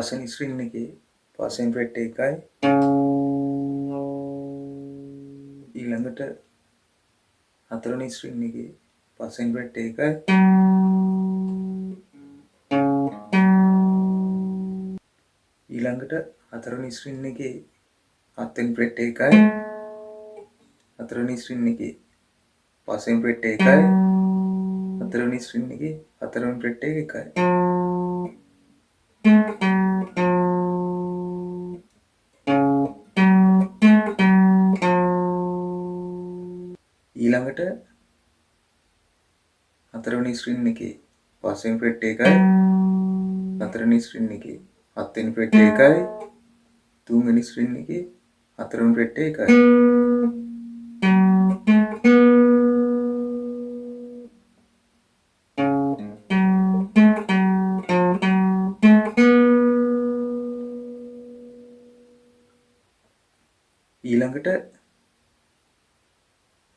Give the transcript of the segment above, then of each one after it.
පස්වෙනි ස්ට්‍රින්ග් එකේ පස්වෙනි ෆ්‍රෙට් එකයි ඊළඟට හතරවෙනි ස්ට්‍රින්ග් එකේ පස්වෙනි ෆ්‍රෙට් එකයි ඊළඟට හතරවෙනි ස්ට්‍රින්ග් එකේ හත්වෙනි ෆ්‍රෙට් එකයි හතරවෙනි ස්ට්‍රින්ග් එකේ පස්වෙනි ෆ්‍රෙට් එකයි හතරවෙනි ස්ට්‍රින්ග් එකේ හතරවෙනි ෆ්‍රෙට් එකයි ඊළඟට හතරවෙනි ස්ට්‍රින්ග් එකේ පස්වෙනි ෆ්‍රෙට් එකයි හතරවෙනි ස්ට්‍රින්ග් එකේ හත්වෙනි ෆ්‍රෙට් එකයි තුන්වෙනි ස්ට්‍රින්ග් එකේ හතරවෙනි ෆ්‍රෙට් එකයි ඊළඟට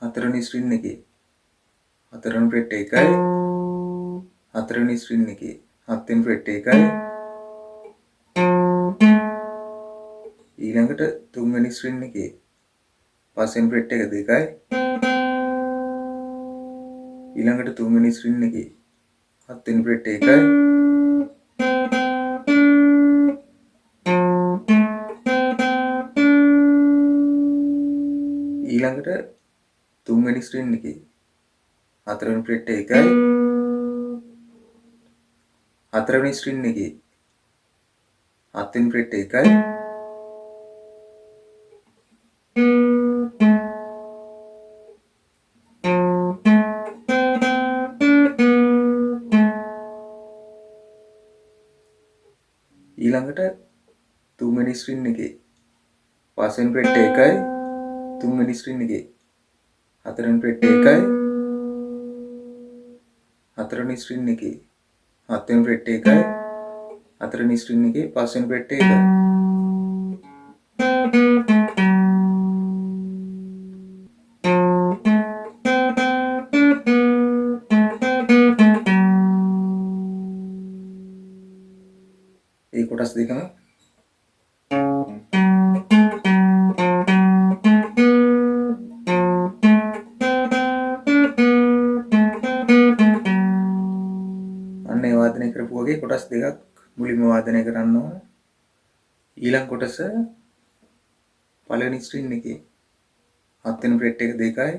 හතරවෙනි ස්ට්‍රින්ග් එකේ හතරවෙනි ෆ්‍රෙට් එකයි හතරවෙනි ස්ට්‍රින්ග් එකේ හත්වෙනි ෆ්‍රෙට් එකයි ඊළඟට තුන්වෙනි ස්ට්‍රින්ග් එකේ පස්වෙනි ෆ්‍රෙට් එක දෙකයි ඊළඟට තුන්වෙනි ස්ට්‍රින්ග් එකේ හත්වෙනි ෆ්‍රෙට් එකයි ඊළඟට තුන්වෙනි ස්ට්‍රින්ග් එකේ හතරවෙනි ෆ්‍රෙට් එකයි හතරවෙනි ස්ට්‍රින්ග් එකේ හත්වෙනි ෆ්‍රෙට් එකයි ඊළඟට තුන්වෙනි ස්ට්‍රින්ග් එකේ පස්වෙනි ෆ්‍රෙට් එකයි තුන්වෙනි ස්ට්‍රින්ග් එකේ හතරවෙනි ෆ්‍රෙට් එකයි හතරවෙනි ස්ට්‍රින්ග් එකේ හත්වෙනි ෆ්‍රෙට් එකයි හතරවෙනි ස්ට්‍රින්ග් එකේ පස්වෙනි ෆ්‍රෙට් එකයි ඒ කොටස් දෙකම අන්න ඒ වාදනය කරපු වගේ කොටස් දෙකක් මුලින්ම වාදනය කරන්න ඕන. ඊළඟ කොටස පළවෙනි ස්ට්‍රින්ග් එකේ හත්වෙනි ෆ්‍රෙට් එක දෙකයි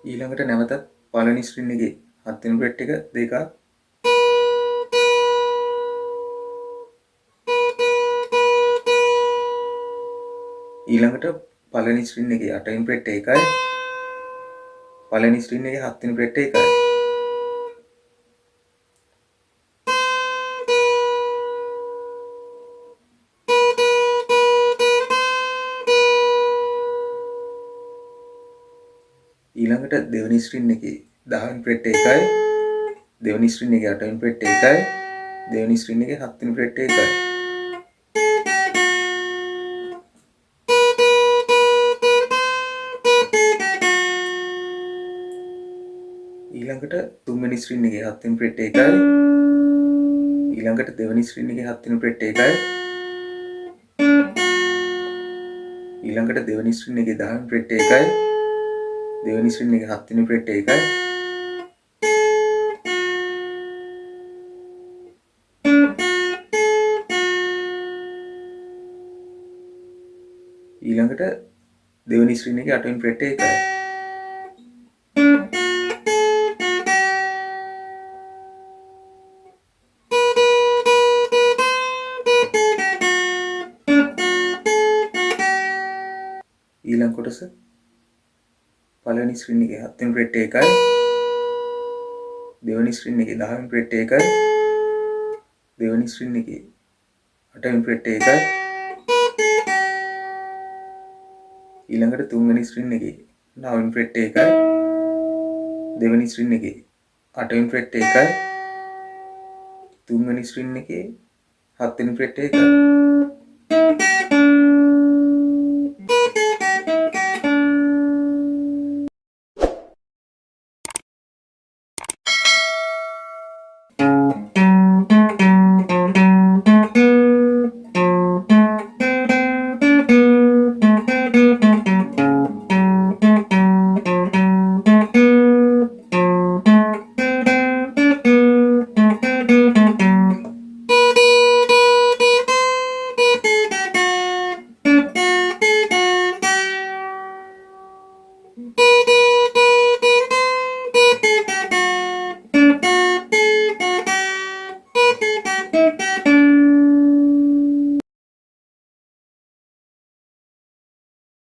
ඊළඟට නැවතත් පළවෙනි ස්ට්‍රින්ග් එකේ හත්වෙනි ෆ්‍රෙට් එක දෙකක් ඊළඟට පළවෙනි ස්ට්‍රින්ග් එකේ අටවෙනි ෆ්‍රෙට් එකයි පළවෙනි ස්ට්‍රින්ග් එකේ හත්වෙනි ෆ්‍රෙට් එකයි ඊළඟට දෙවෙනි ස්ට්‍රින්ග් එකේ 10 වෙනි ෆ්‍රෙට් එකයි දෙවෙනි ස්ට්‍රින්ග් එකේ 8 වෙනි ෆ්‍රෙට් එකයි දෙවෙනි ස්ට්‍රින්ග් එකේ 7 වෙනි ෆ්‍රෙට් එකයි ඊළඟට තුන්වෙනි ස්ට්‍රින්ග් එකේ 7 වෙනි ෆ්‍රෙට් එකයි ඊළඟට දෙවෙනි ස්ට්‍රින්ග් එකේ 7 වෙනි ෆ්‍රෙට් එකයි ඊළඟට දෙවෙනි ස්ට්‍රින්ග් එකේ 10 වෙනි ෆ්‍රෙට් එකයි දෙවෙනි ස්ට්‍රින්ග් එකේ 7 වෙනි ෆ්‍රෙට් එකයි ඊළඟට දෙවෙනි ස්ට්‍රින්ග් එකේ 8 වෙනි ෆ්‍රෙට් එකයි ඊළඟ කොටස පළවෙනි ස්ට්‍රින්ග් එකේ 7 වෙනි ෆ්‍රෙට් එකයි දෙවෙනි ස්ට්‍රින්ග් එකේ 10 වෙනි ෆ්‍රෙට් එකයි දෙවෙනි ස්ට්‍රින්ග් එකේ 8 වෙනි ෆ්‍රෙට් එකයි ඊළඟට තුන්වෙනි ස්ට්‍රින්ග් එකේ 9 වෙනි ෆ්‍රෙට් එකයි දෙවෙනි ස්ට්‍රින්ග් එකේ 8 වෙනි ෆ්‍රෙට් එකයි තුන්වෙනි ස්ට්‍රින්ග් එකේ 7 වෙනි ෆ්‍රෙට් එකයි